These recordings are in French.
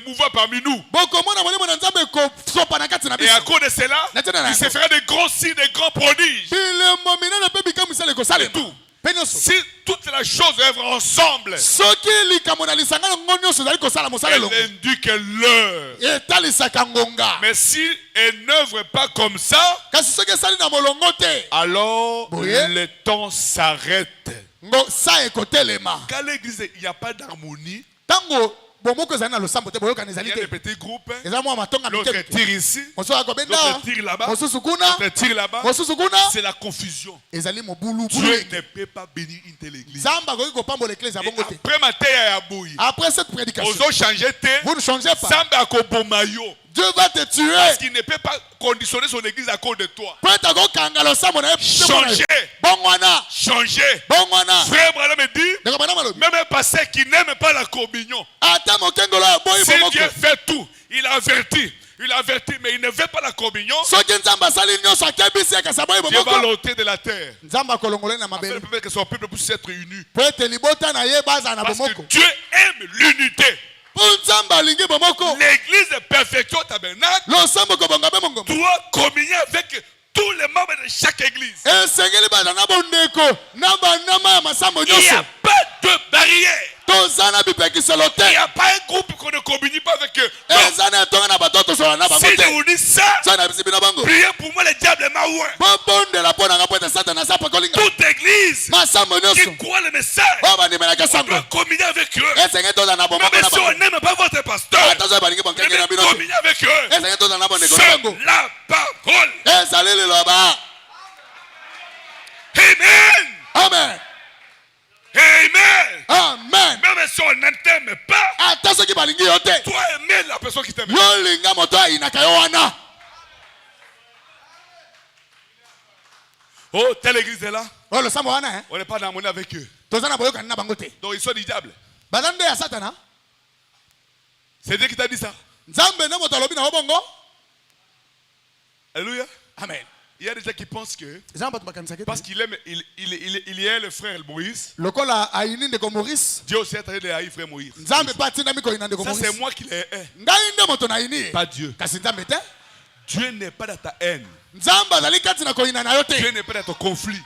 mouvoir parmi nous. Et à cause de cela, il se fera des gros signes, des grands prodiges. Et tout. Si toutes les choses œuvrent ensemble, elle indique l'heure. Mais si elle n'œuvre pas comme ça, alors le temps s'arrête. Quand l'église, il n'y a pas d'harmonie, il y a des petits groupes, l'autre tire ici, l'autre tire là-bas, l'autre tire là-bas, c'est la confusion. Dieu ne peut pas bénir une telle église. Après cette prédication, vous ne changez pas. Dieu va te tuer. Parce qu'il ne peut pas conditionner son église à cause de toi. Changer. Changer. Frère Branham me dit, même un pasteur qui n'aime pas la communion, si Dieu fait tout, il avertit, mais il ne veut pas la communion, Dieu va l'ôter de la terre. Afin que son peuple puisse être uni. Parce que Dieu aime l'unité. L'église de Perfection Tabernacle doit communier avec tous les membres de chaque église. Il n'y a pas de barrière. Il n'y a pas un groupe qu'on ne communie pas avec eux. Si je vous dis ça, priez pour moi, le diable est maouin. Toute église qui croit le message, on doit communier avec eux. Même si on n'aime pas votre pasteur, communier avec eux. C'est la parole. Amen. Amen. Amen. Amen. Même si on ne t'aime pas, toi aimer la personne qui t'aime. Oh, telle église est là. On n'est pas en harmonie avec eux. Donc ils sont du diable. C'est Dieu qui t'a dit ça. Alléluia. Amen. Il y a des gens qui pensent que parce qu'il aime, il est le frère Moïse, Dieu aussi est en train de haïr frère Moïse. Ça c'est moi qui l'ai haï. Pas Dieu. Dieu n'est pas dans ta haine. Dieu n'est pas dans ton conflit.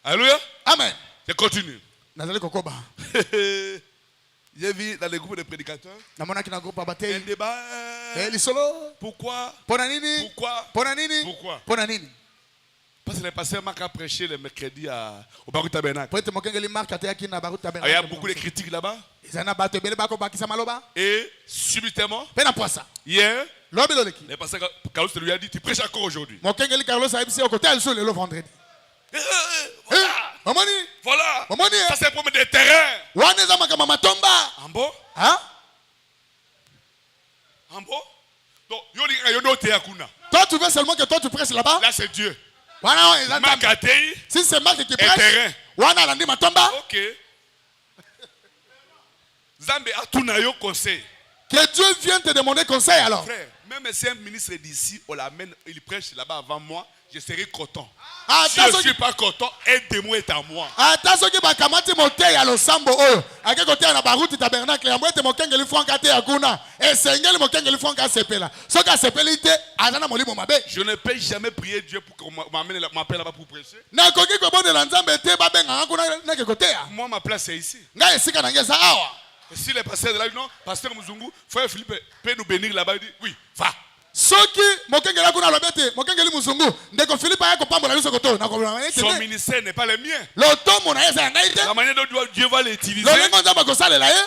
Alléluia. Amen. Je continue. J'ai vu dans les groupes de prédicateurs un débat. Pourquoi? Parce que le pasteur Marc a prêché le mercredi au Baruch Tabernacle. Il y a beaucoup de critiques là-bas. Et subitement, hier, le pasteur Carlos lui a dit, tu prêches encore aujourd'hui. Voilà. Ça c'est un problème de terrain. En bon? En bon? Donc, toi tu veux seulement que toi tu prêches là-bas? Là c'est Dieu. Si c'est Marc qui prêche, ok. Zambé a tout nayo conseil. Que Dieu vienne te demander conseil alors. Frère, même si un ministre d'ici, on l'amène, il prêche là-bas avant moi, je serai content. Si je ne suis pas content, un témoin est à moi. Je ne peux jamais prier Dieu pour qu'on m'appelle là-bas pour prêcher. Moi, ma place est ici. Et si le pasteur de là, non, pasteur Muzungu, frère Philippe peut nous bénir là-bas, il dit oui, va. Son ministère n'est pas le mien. La manière dont Dieu va l'utiliser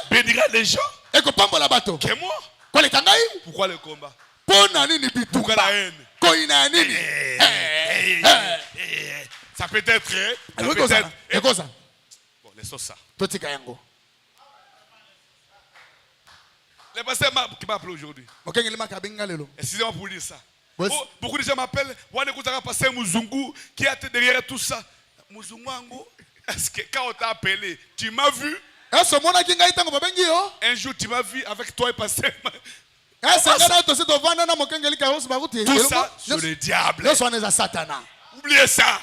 bénira les gens. Que moi. Pourquoi le combat? Pourquoi la haine? Ça peut être. Bon, laissons ça. Le pasteur qui m'a appelé aujourd'hui. Excusez-moi pour dire ça. Beaucoup de gens m'appellent. Pasteur Muzungu qui est derrière tout ça. Muzungu, est-ce que quand on t'a appelé, tu m'as vu? Un jour, tu m'as vu avec toi et pasteur. Tout ça, c'est le diable. Oubliez ça.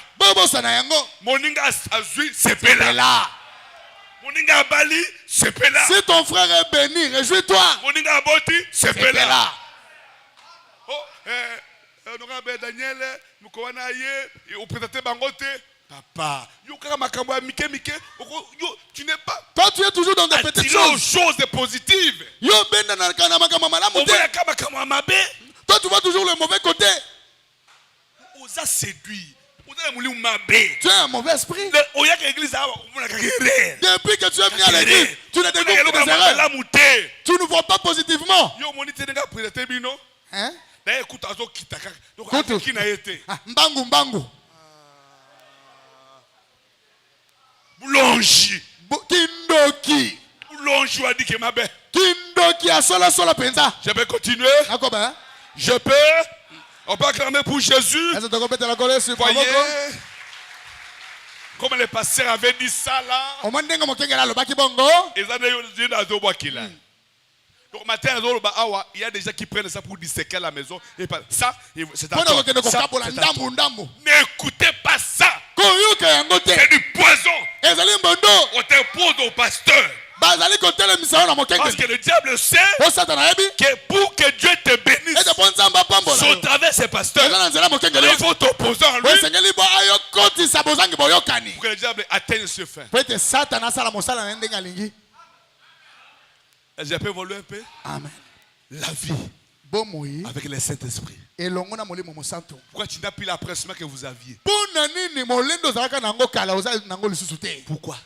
Moninga azui sepela. Moninga bali sepela. Si ton frère est béni, réjouis-toi. Moninga boti sepela. Oh, Honorable Daniel, Moukowana ye, au présenté Bangote. Papa, tu n'es pas. Toi, tu es toujours dans des petites choses positives. Toi, tu vois toujours le mauvais côté. On a séduit. Tu as un mauvais esprit. Depuis que tu es venu à l'église, tu ne découvres que des erreurs. Tu ne vois pas positivement. Hein? Mbangu, mbangu. Boulanger. Kindoki. Boulanger a dit que ma belle. Kindoki a sola penza. Je peux continuer. Je peux. On peut acclamer pour Jésus. Voyez. Comme les pasteurs avaient dit ça là. Donc matin, il y a des gens qui prennent ça pour disséquer la maison. Et ça, c'est un n'écoutez pas ça. C'est du poison. On t'impose au pasteur. Parce que le diable sait que pour que Dieu te bénisse, au travers de ces pasteurs, il faut t'opposer en lui pour que le diable atteigne ce fin. J'ai pu évoluer un peu. Amen. La vie avec le Saint-Esprit. Pourquoi tu n'as plus l'appressement que vous aviez? Pourquoi?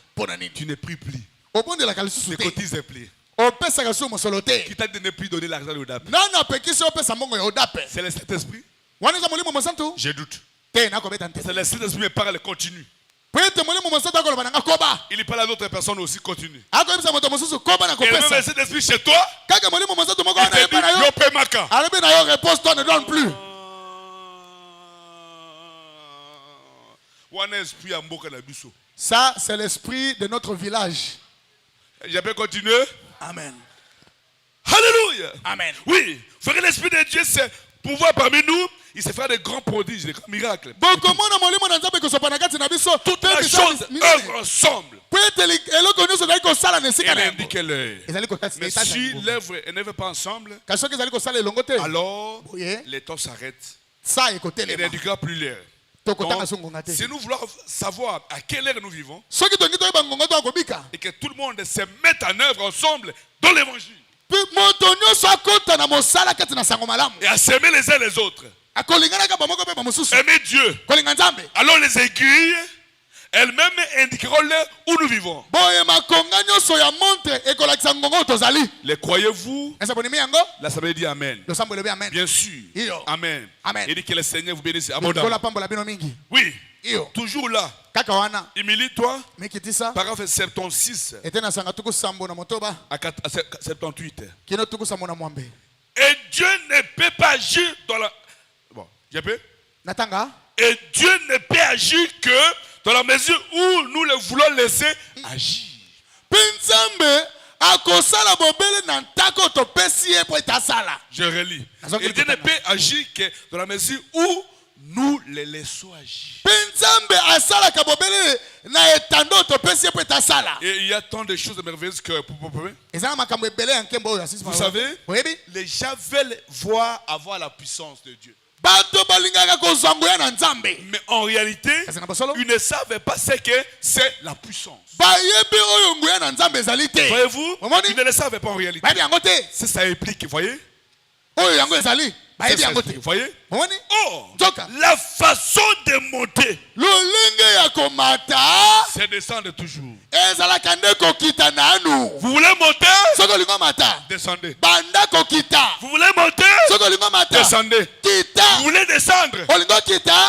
Tu n'es plus. Ne cotises plus. Qui t'a donné plus donner l'argent au DAP? C'est le Saint-Esprit. Je doute. C'est le Saint-Esprit me parle continue. Il parle à d'autres personnes aussi, continue. Et le même Saint-Esprit chez toi, il te dit, yo paie maka. Réponse-toi, ne donne plus. Ça, c'est l'esprit de notre village. Je peux continuer? Amen. Alléluia. Amen. Oui, frère, l'esprit de Dieu, c'est pouvoir parmi nous. Il se fait des grands prodiges, des grands miracles. Toutes les choses œuvrent ensemble. Il indique l'heure. Mais si l'œuvre n'œuvre pas ensemble, alors les temps s'arrêtent. Il n'indiquera plus l'heure. Si nous voulons savoir à quelle heure nous vivons, et que tout le monde se mette en œuvre ensemble dans l'évangile, et à s'aimer les uns les autres, aimer Dieu, alors les aiguilles elles-mêmes indiqueront l'heure où nous vivons. Les croyez-vous? L'Assemblée dit Amen. Bien sûr. Amen. Il dit que le Seigneur vous bénisse abondamment. Oui. Toujours là. Humilie-toi. Paragraphe 76 à 78. Et Dieu ne peut pas agir dans la... Bon, je peux? Et Dieu ne peut agir que dans la mesure où nous le voulons laisser agir. Je relis. Et Dieu ne peut agir que dans la mesure où nous le laissons agir. Et il y a tant de choses merveilleuses que vous savez, les gens veulent voir avoir la puissance de Dieu. Mais en réalité, ils ne savent pas ce que c'est la puissance. Voyez-vous, ils ne le savent pas en réalité. C'est ça implique, vous voyez? Vous voyez? Oh, la façon de monter, c'est descendre toujours. Vous voulez monter? Descendez. Vous voulez monter? Descendez. Vous voulez descendre?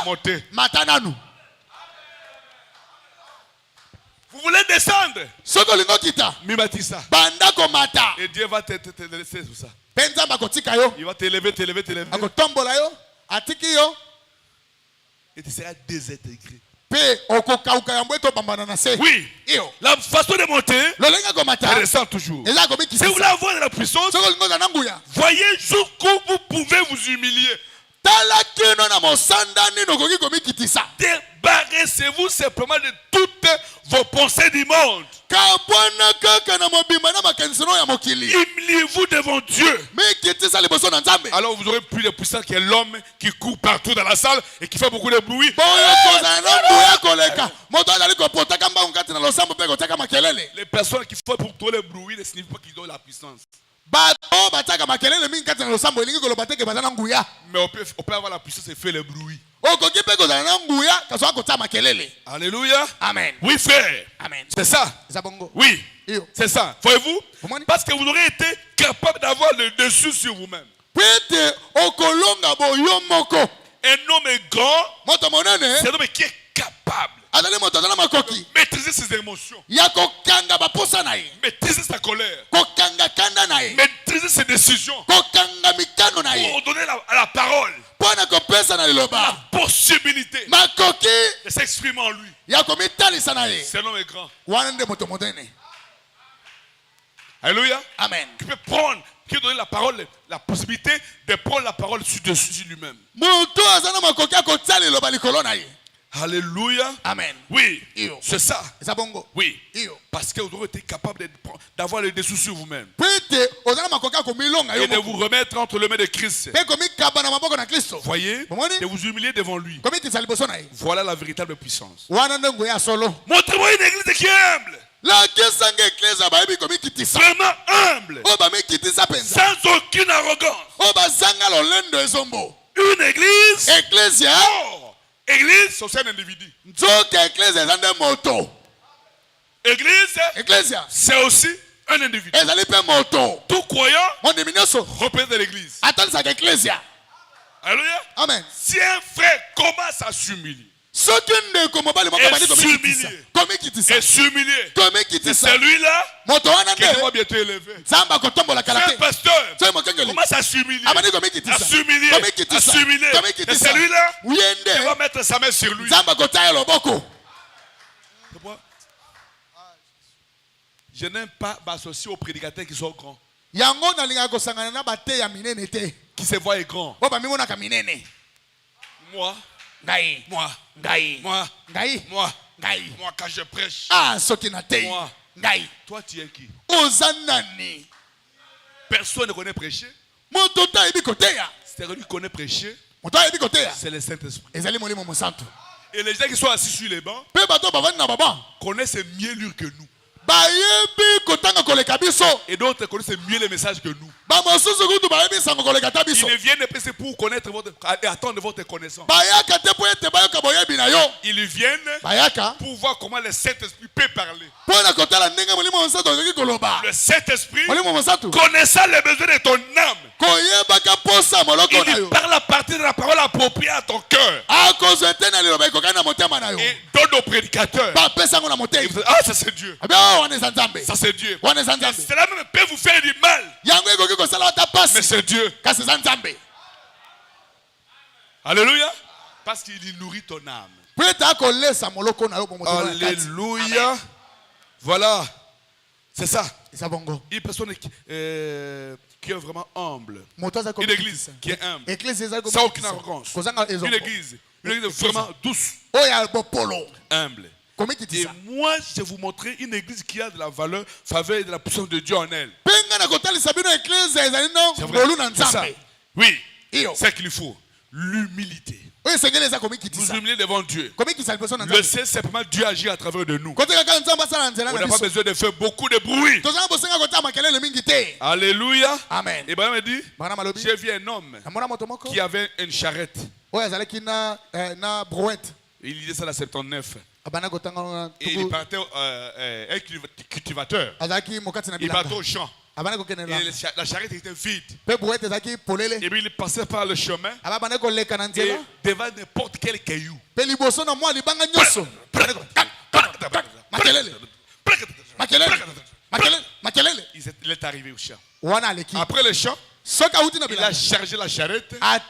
Montez. Vous voulez descendre? Mimatissa. Et Dieu va te laisser tout ça. Il va t'élever. Et tu seras désintégré. Oui. La façon de monter, elle descend toujours. Si vous voulez avoir de la puissance, voyez jusqu'où vous pouvez vous humilier. Débarrassez-vous simplement de toutes vos pensées du monde. Humiliez-vous devant Dieu. Alors vous aurez plus de puissance que l'homme qui court partout dans la salle et qui fait beaucoup de bruit. Les personnes qui font pour tout le bruit ne signifient pas qu'ils ont la puissance. Mais on peut avoir la puissance et faire le bruit. Alléluia. Amen. Oui, frère. Amen. C'est ça. Oui. C'est ça. Voyez-vous? Parce que vous aurez été capable d'avoir le dessus sur vous-même. Un homme est grand. C'est un homme qui est capable de maîtriser ses émotions, maîtriser sa colère, maîtriser ses décisions, pour donner à la parole la possibilité de s'exprimer en lui. C'est un homme est grand. Alléluia. Amen. Qui peut prendre, qui donne la possibilité de prendre la parole dessus lui-même. Alléluia. Amen. Oui, c'est ça. Oui. Parce que vous aurez été capable d'avoir le dessous sur vous-même. Et de vous remettre entre les mains de Christ. Voyez, de vous humilier devant lui. Voilà la véritable puissance. Montrez-moi une église qui est humble. Vraiment humble. Sans aucune arrogance. Une église. Église, c'est un individu. Église, c'est aussi un individu. Tout croyant représente l'église. Alléluia. Amen. Si un frère commence à s'humilier, et s'humilier, c'est celui-là qui va bientôt élever. Si un pasteur commence à s'humilier, c'est celui-là qui va mettre sa main sur lui. Je n'aime pas m'associer aux prédicateurs qui sont grands, qui se voient grands. Moi, quand je prêche, toi tu es qui? Personne ne connaît prêcher. C'est lui qui connaît prêcher. C'est le Saint-Esprit. Et les gens qui sont assis sur les bancs connaissent mieux lui que nous. Et d'autres connaissent mieux les messages que nous. Ils ne viennent pas pour connaître et attendre votre connaissance. Ils viennent pour voir comment le Saint-Esprit peut parler. Le Saint-Esprit, connaissant les besoins de ton âme, il parle à partir de la parole appropriée à ton cœur. Et donne aux prédicateurs. Ah, ça c'est Dieu. Ça c'est Dieu. Cela même peut vous faire du mal. Mais c'est Dieu. Alléluia. Parce qu'il nourrit ton âme. Alléluia. Voilà. C'est ça. Une personne qui est vraiment humble. Une église qui est humble. Sans aucune arrogance. Une église vraiment douce. Humble. Et moi, je vais vous montrer une église qui a de la valeur, faveur et de la puissance de Dieu en elle. C'est vrai. C'est ça. Oui. C'est qu'il faut. L'humilité. Nous humilier devant Dieu. Le c'est simplement Dieu agit à travers de nous. On n'a pas besoin de faire beaucoup de bruit. Alléluia. Amen. Et Abraham dit, j'ai vu un homme qui avait une charrette. Il disait ça à 79. Et il partait un cultivateur. Il partait au champ. Et la charrette était vide. Et puis il passait par le chemin. Et devant n'importe quel caillou. Il est arrivé au champ. Après le champ, il a chargé la charrette plein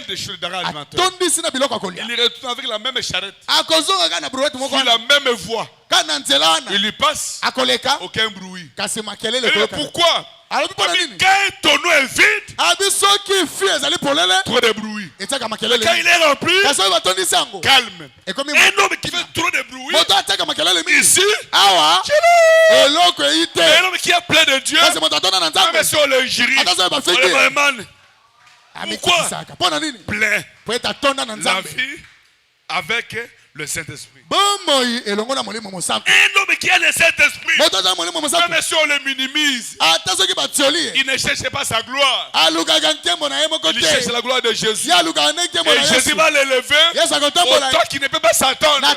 de choses d'alimentaire. Il est retourné avec la même charrette, sur la même voie. Il lui passe aucun bruit. Et pourquoi? Quand un tonneau est vide, trop de bruit. Quand il est rempli, calme. Un homme qui fait trop de bruit, ici, un homme qui est plein de Dieu, même si on le jury, on le demande. Pourquoi? Plein. La vie avec le Saint-Esprit. Un homme qui a le Saint-Esprit, même si on le minimise, il ne cherche pas sa gloire. Il cherche la gloire de Jésus. Et Jésus va l'élever autant qu'il ne peut pas s'attendre.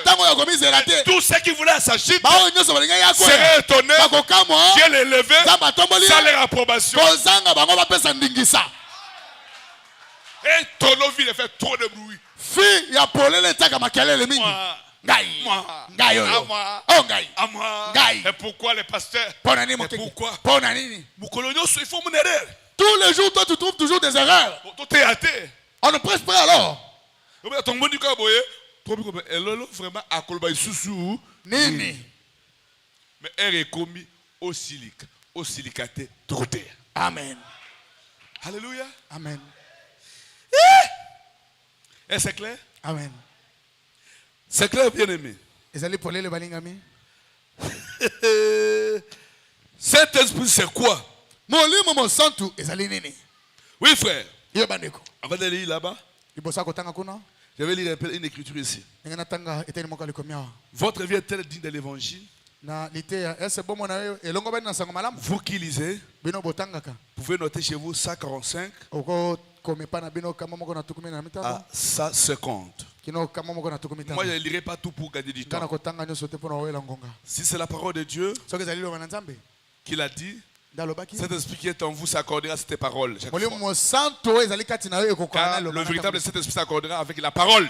Tous ceux qui voulaient sa chute seraient étonnés. Dieu l'élevé sans leur approbation. Un tonneau vide fait trop de bruit. Et pourquoi les pasteurs? Pourquoi? Il faut mon erreur. Tous les jours, toi, tu trouves toujours des erreurs. On ne presse pas alors. Mais elle est commis au silicaté trotté. Amen. Alléluia. Amen. Et c'est clair? Amen. C'est clair, bien aimé. Saint-Esprit, c'est quoi? Oui, frère. Avant de lire là-bas, je vais lire une écriture ici. Votre vie est-elle digne de l'évangile? Vous qui lisez, vous pouvez noter chez vous 145 à 150. Moi, je ne lirai pas tout pour gagner du temps. Si c'est la parole de Dieu qu'il a dit, cet esprit qui est en vous s'accordera à cette parole. Car le véritable Saint-Esprit s'accordera avec la parole.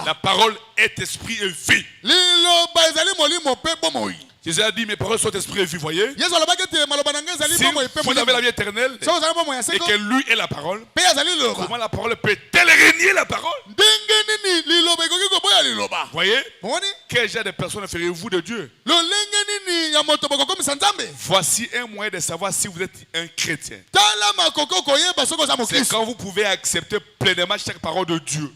La parole est esprit et vie. Jésus a dit, mes paroles sont esprit et vie, voyez. Si vous avez la vie éternelle et que lui est la parole, comment la parole peut-elle régner la parole? Voyez? Quel genre de personne ferez-vous de Dieu? Voici un moyen de savoir si vous êtes un chrétien. C'est quand vous pouvez accepter pleinement chaque parole de Dieu.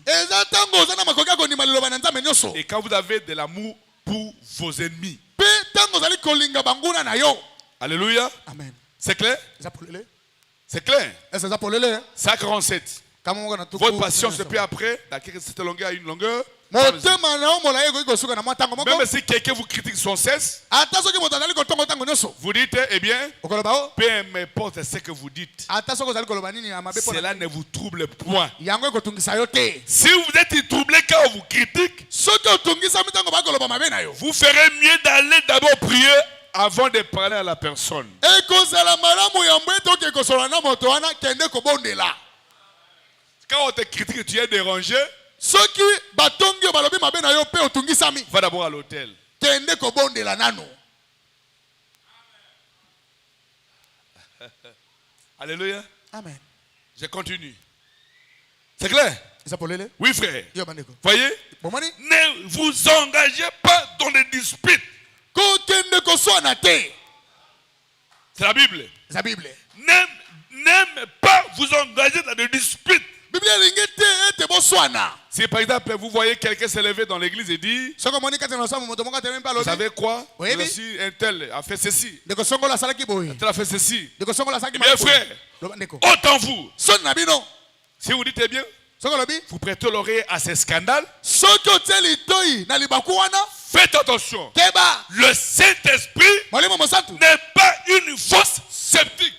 Et quand vous avez de l'amour pour vos ennemis. Alléluia. Amen. C'est clair? C'est clair? 147. Votre patience depuis après, cette longueur a une longueur. Même si quelqu'un vous critique sans cesse, vous dites, eh bien, peu importe ce que vous dites, cela ne vous trouble point. Si vous êtes troublé quand on vous critique, vous ferez mieux d'aller d'abord prier avant de parler à la personne. Quand on te critique, tu es dérangé, va d'abord à l'hôtel. Alléluia. Amen. Je continue. C'est clair? Oui, frère. Voyez? Ne vous engagez pas dans des disputes. C'est la Bible. N'aime pas vous engager dans des disputes. Si par exemple vous voyez quelqu'un s'élever dans l'église et dire, vous savez quoi? Si un tel a fait ceci, un tel a fait ceci. Eh bien frère, autant vous. Si vous dites bien, vous prêtez l'oreille à ces scandales. Faites attention. Le Saint-Esprit n'est pas une fausse sceptique.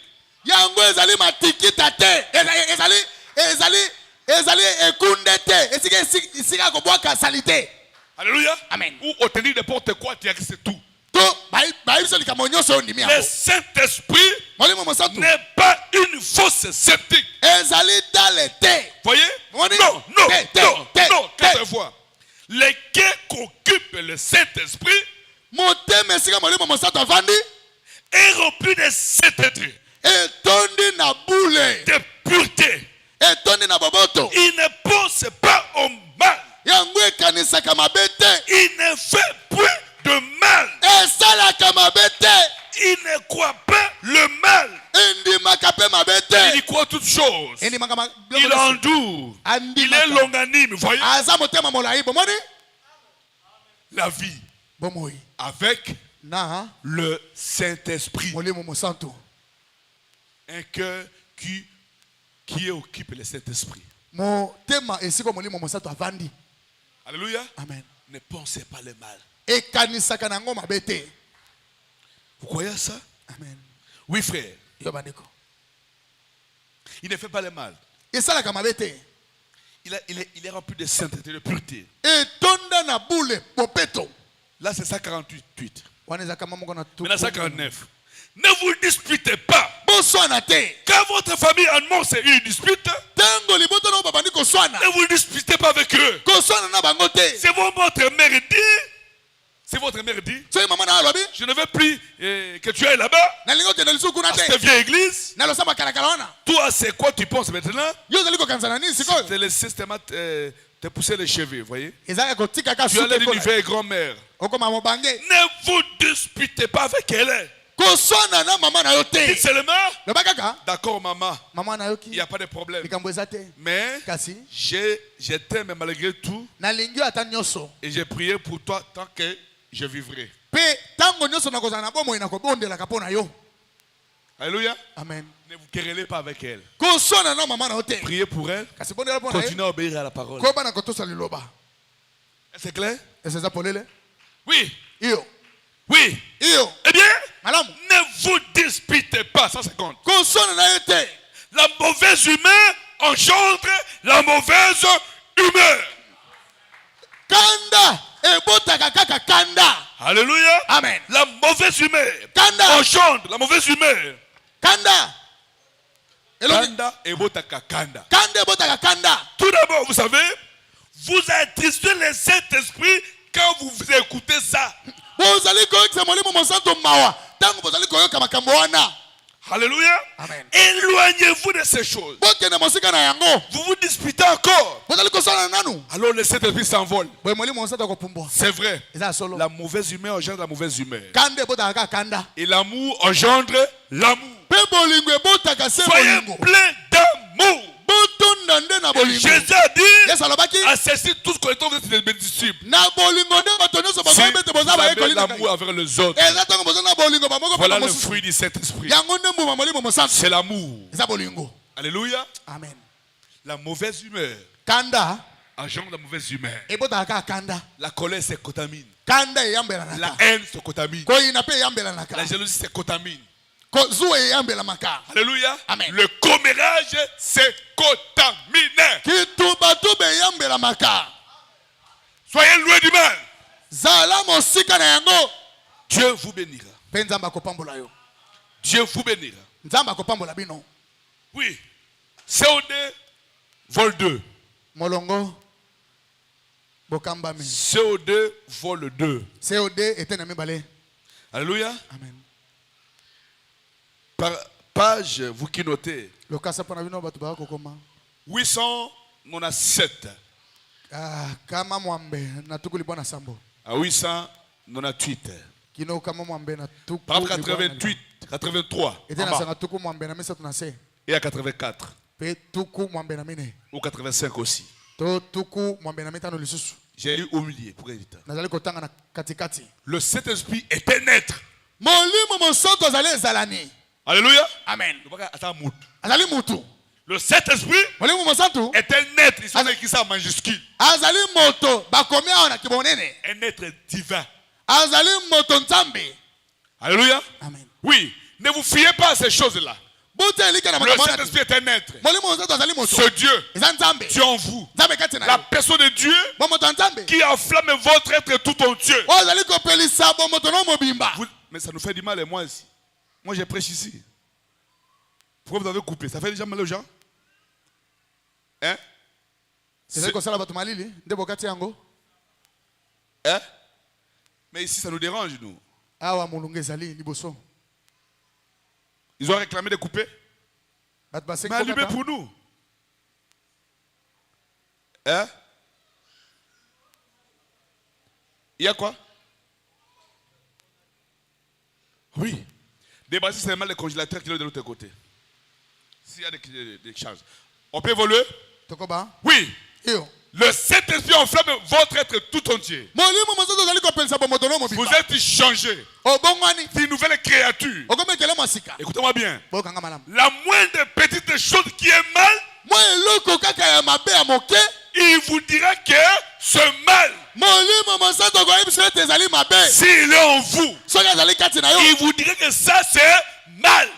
Alléluia. Amen. Ou obtenir n'importe quoi, tu acceptes tout. Le Saint-Esprit n'est pas une fausse sceptique. Voyez? Non. 4 fois. Les quais qu'occupe le Saint-Esprit est rempli de sainteté, de pureté. Il ne pense pas au mal. Il ne fait plus de mal. Il endoure. Il est longanime. Voyez la vie avec le Saint-Esprit. Un cœur qui occupe le Saint-Esprit. Alléluia. Amen. Ne pensez pas le mal. Vous croyez ça? Amen. Oui, frère. Il ne fait pas le mal. Il est rempli de sainteté, de pureté. Là, c'est 148. Maintenant, 149. Ne vous disputez pas. Quand votre famille annonce une dispute, ne vous disputez pas avec eux. C'est votre mère dit. C'est votre mère dit. Je ne veux plus que tu ailles là-bas. À cette vieille église. Toi, c'est quoi tu penses maintenant? Je te laisse seulement te pousser les cheveux, voyez. Tu allais dire une vieille grand-mère. Ne vous disputez pas avec elle. Dites seulement, d'accord maman, il n'y a pas de problème. Mais je t'aime malgré tout. Et j'ai prié pour toi tant que je vivrai. Alléluia. Amen. Ne vous querellez pas avec elle. Priez pour elle. Continuez à obéir à la parole. C'est clair? Oui. Oui. Eh bien, ne vous disputez pas. 150. La mauvaise humeur engendre la mauvaise humeur. Alléluia. Amen. La mauvaise humeur engendre la mauvaise humeur. Kanda ebotaka kanda. Tout d'abord, vous savez, vous attristez le Saint-Esprit quand vous écoutez ça. Alléluia. Amen. Éloignez-vous de ces choses. Vous vous disputez encore. Alors le Saint-Esprit s'envole. C'est vrai. La mauvaise humeur engendre la mauvaise humeur. Et l'amour engendre l'amour. Soyez plein d'amour. Jésus a dit à ceci tous connaîtront que vous êtes mes disciples. Si vous avez l'amour envers les autres, voilà le fruit du Saint-Esprit. C'est l'amour. Alléluia. Amen. La mauvaise humeur engendre la mauvaise humeur. La colère c'est contamine. La haine c'est contamine. La jalousie c'est contamine. Alléluia. Amen. Le commérage c'est contaminé. Soyez loin du mal. Dieu vous bénira. Dieu vous bénira. Oui. COD vol 2. Molongo COD vol 2. COD était na mibale. Alléluia. Amen. Par page, vous qui notez. 897. Kama mwambe na tukuli bwana sambo. À 898. Kino kama mwambe na tukuli. Par 88, 83. Était na sanga tuku mwambe na misa tunase. Et à 84. Pe tuku mwambe na mine. Ou 85 aussi. To tuku mwambe na mitano lisusu. J'ai lu au milieu pour éviter. Nazali kotanga na katikati. Le Saint-Esprit est un être. Molimo monsanto azali zalani. Alléluia. Amen. Azali mutu. Le Saint-Esprit est un être, il s'agit qui ça en majuscule. Azali moto bakomi aona kibonene. Un être divin. Azali moto nzambe. Alléluia. Amen. Oui, ne vous fiez pas à ces choses-là. Le Saint-Esprit est un être. Ce Dieu, Dieu en vous. La personne de Dieu qui enflamme votre être tout entier. Mais ça nous fait du mal et moi ici. Moi j'ai prêché ici. Pourquoi vous avez coupé? Ça fait déjà mal aux gens? Hein? Hein? Mais ici ça nous dérange nous. Ils ont réclamé de couper. Mais allumez pour nous. Hein? Il y a quoi? Oui. Débarrasser seulement les congélateurs qui sont de l'autre côté. S'il y a des charges. On peut évoluer? Oui. Le Saint-Esprit enflamme votre être tout entier. Vous êtes changé. Une nouvelle créature. Écoutez-moi bien. La moindre petite chose qui est mal, il vous dira que ce mal, s'il est en vous, il vous dira que ça c'est mal.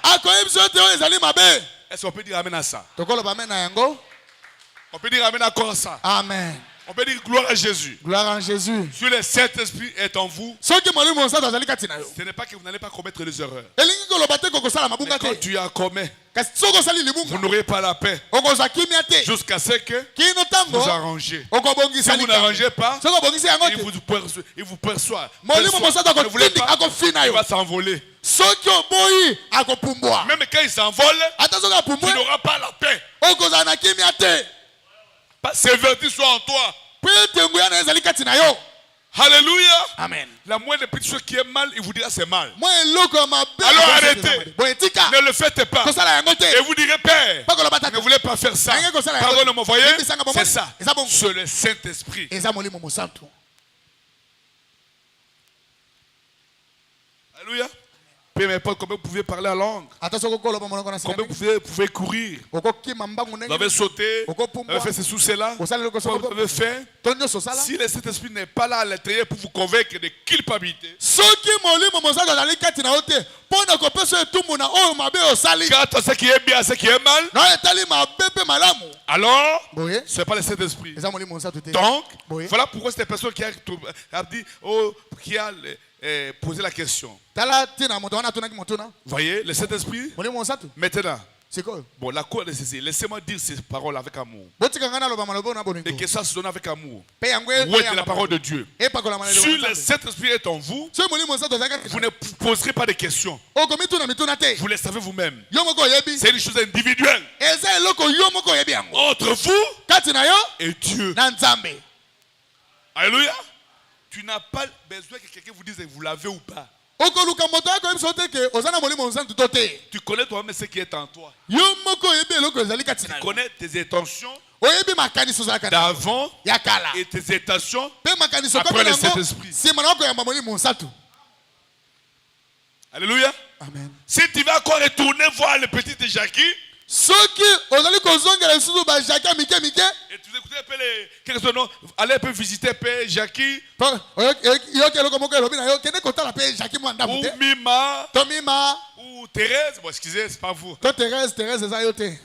Est-ce qu'on peut dire amen à ça? On peut dire amen à ça. Amen. On peut dire gloire à Jésus. Gloire à Jésus. Si le Saint-Esprit est en vous, ce n'est pas que vous n'allez pas commettre les erreurs. Mais quand tu as commis, vous n'aurez pas la paix jusqu'à ce que vous arrangez. Si vous n'arrangez pas, il vous perçoit. Il va s'envoler. Même quand il s'envole, tu n'auras pas la paix. Sévérité soit en toi. Alléluia. Amen. La moindre petite chose qui est mal, il vous dira c'est mal. Alors arrêtez. Ne le faites pas. Et vous direz Père, ne voulez pas faire ça. Pardonne-moi, voyez. C'est ça. C'est le Saint-Esprit. Alléluia. Peu importe combien vous pouvez parler la langue, combien vous pouvez courir, vous avez sauté, vous avez fait ceci ou cela, vous avez fait. Si le Saint-Esprit n'est pas là à l'intérieur pour vous convaincre de culpabilité, quand ce qui est bien, ce qui est mal, alors ce n'est pas le Saint-Esprit. Donc, voilà pourquoi cette personne qui a dit, qui a posé la question. Voyez, le Saint-Esprit, maintenant, bon, la cour est ceci. Laissez-moi dire ces paroles avec amour. Et que ça se donne avec amour. Oui, la parole de Dieu. Si le Saint-Esprit est en vous, vous ne poserez pas de questions. Vous le savez vous-même. C'est une chose individuelle. Entre vous et Dieu. Alléluia. Tu n'as pas besoin que quelqu'un vous dise vous l'avez ou pas. Tu connais toi-même ce qui est en toi. Tu connais tes intentions d'avant et tes intentions après le Saint-Esprit. Alléluia. Amen. Si tu vas encore retourner voir le petit Jackie, et tu écoutes un peu quels sont nos, allez un peu visiter Père Jackie ou Mima ou Thérèse, bon excusez, c'est pas vous.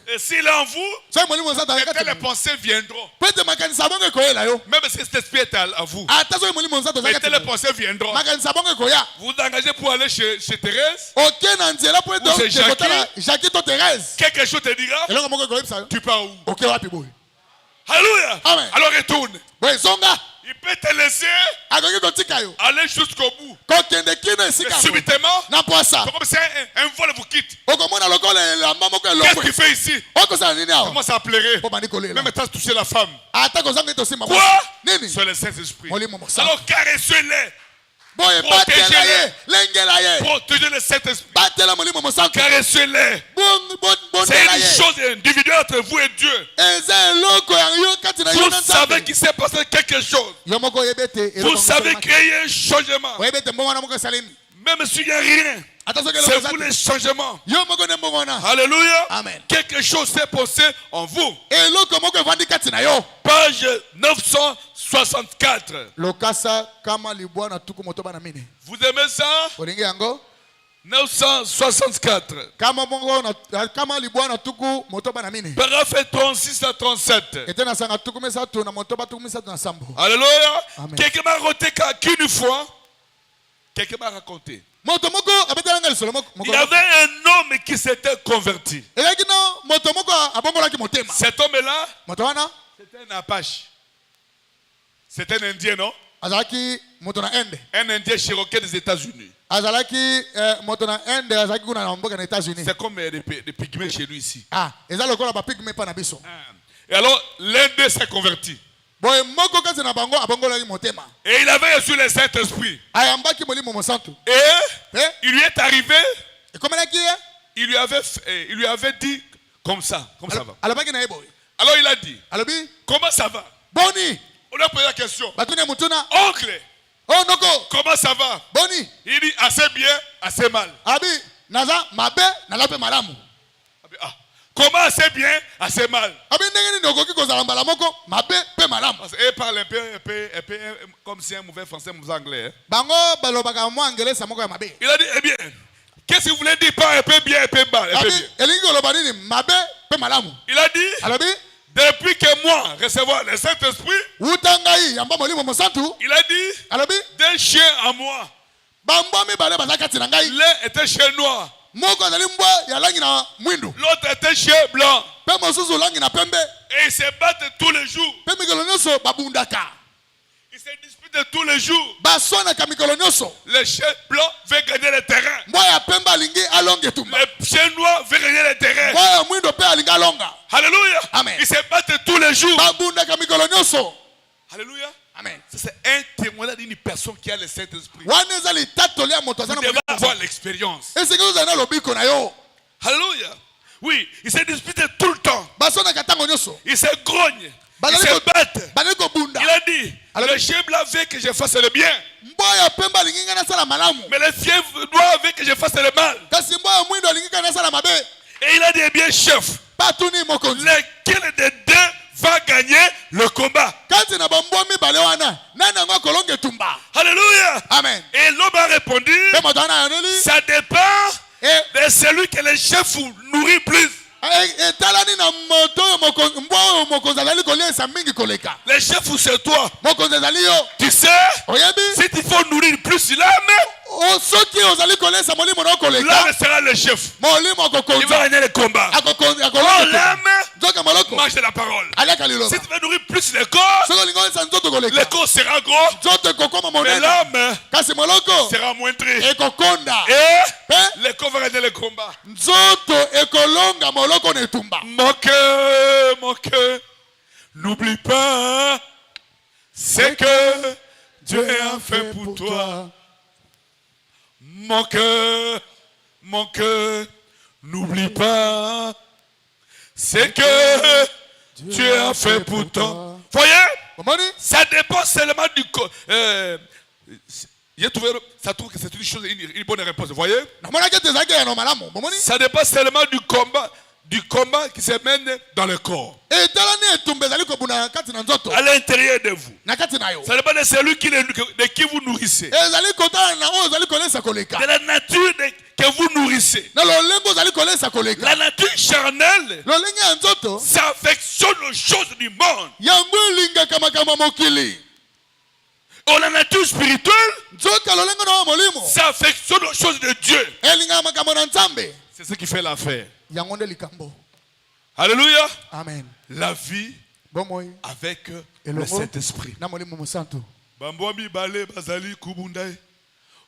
Et s'il est en vous, telles pensées viendront. Même si cet esprit est à vous, telles pensées viendront. Vous vous engagez pour aller chez Thérèse ou chez Jackie. Quelque chose te dira, tu pars où? Alléluia. Amen. Alors retourne. Il peut te laisser aller jusqu'au bout. Et subitement, comme si un vol vous quitte. Qu'est-ce qu'il fait ici? Comment ça pleurer? Même temps toucher la femme. Quoi? C'est le Saint-Esprit. Alors caressez-les. Protégez le Saint-Esprit. Caressez-les. C'est une chose individuelle entre vous et Dieu. Vous savez qu'il s'est passé quelque chose. Vous savez créer un changement. Même s'il n'y a rien, c'est vous le changement. Alléluia. Amen. Quelque chose s'est passé en vous. Page 964. Vous aimez ça? 964. Paragraphe 36 à 37. Alléluia. Quelqu'un m'a raconté qu'une fois, quelqu'un m'a raconté. Il y avait un homme qui s'était converti. Cet homme-là, c'était un Apache. C'était un Indien, non? Un Indien Cherokee des États-Unis. C'est comme des pygmées chez lui ici. Et alors, l'un d'eux s'est converti. Et il avait reçu le Saint-Esprit. Et il lui est arrivé. Il lui avait dit comme ça. Comme ça va. Alors il a dit, alobi, comment ça va? Boni. On lui a posé la question. Batune mutuna. Oncle. Oh noko. Comment ça va? Boni. Il dit assez bien, assez mal. Abi, naza mabe, naza pe malamu. Ah. Comment assez bien, assez mal? Abi ndenge ni okoki kozala mbala moko, mabe pe malamu. Et parle un peu comme si un mauvais français, mauvais anglais. Bango balobaka mo anglais sa moko ya mabe. Il a dit, eh bien, qu'est-ce que vous voulez dire par un peu bien, un peu mal? Abi, elingi koloba nini mabe pe malamu. Il a dit, alobi, depuis que moi recevoir le Saint-Esprit, utangai yamba molimo mosantu. Il a dit, alobi, des chiens à moi. Bamba mi bale bazaka tina ngai. L'un était chien noir. Moko azali mbwa ya langi na mwindu. L'autre était chien blanc. Pe mosusu langi na pembe. Et ils se battent tous les jours. Pe mikolo nyonso babundaka. Ils se disputent tous les jours. Basonaka mikolo nyonso. Le chien blanc veut gagner le terrain. Mbwa ya pembe alingi alonge tumba. Le chien noir veut gagner le terrain. Mbwa ya mwindo pe alingi alonga. Alléluia. Amen. Ils se battent tous les jours. Babundaka mikolo nyonso. Alléluia. Amen. C'est un témoignage d'une personne qui a le Saint-Esprit. Vous devez avoir l'expérience. Alléluia. Oui, ils se disputent tout le temps. Ils se grognent. Ils se battent. Il a dit, le chien blanc veut que je fasse le bien. Mais le chien noir veut que je fasse le mal. Et il a dit, eh bien, chef, lequel des deux va gagner le combat? Alléluia. Amen. Et l'homme a répondu, ça dépend de celui que le chef nourrit plus. Le chef c'est toi. Tu sais, si tu faut nourrir plus l'âme, l'âme sera le chef. Il va gagner le combat. L'âme mange la parole. Si tu veux nourrir plus le corps sera gros, mais l'âme sera moindré. Et le corps va gagner le combat. Mon cœur, n'oublie pas ce que Dieu a fait pour toi. Mon cœur, n'oublie pas ce que Dieu a fait pour toi. Voyez, ça dépend seulement du corps. J'ai trouvé, ça trouve que c'est une chose, une bonne réponse. Vous voyez? Ça dépend seulement du combat qui se mène dans le corps. À l'intérieur de vous. Ça dépend de celui de qui vous nourrissez. De la nature que vous nourrissez. La nature charnelle s'affectionne aux choses du monde. Oh, la nature spirituelle s'affectionne aux choses de Dieu. C'est ce qui fait l'affaire. Alléluia. Amen. La vie avec le Saint-Esprit. Bambwami bale bazali kubundai.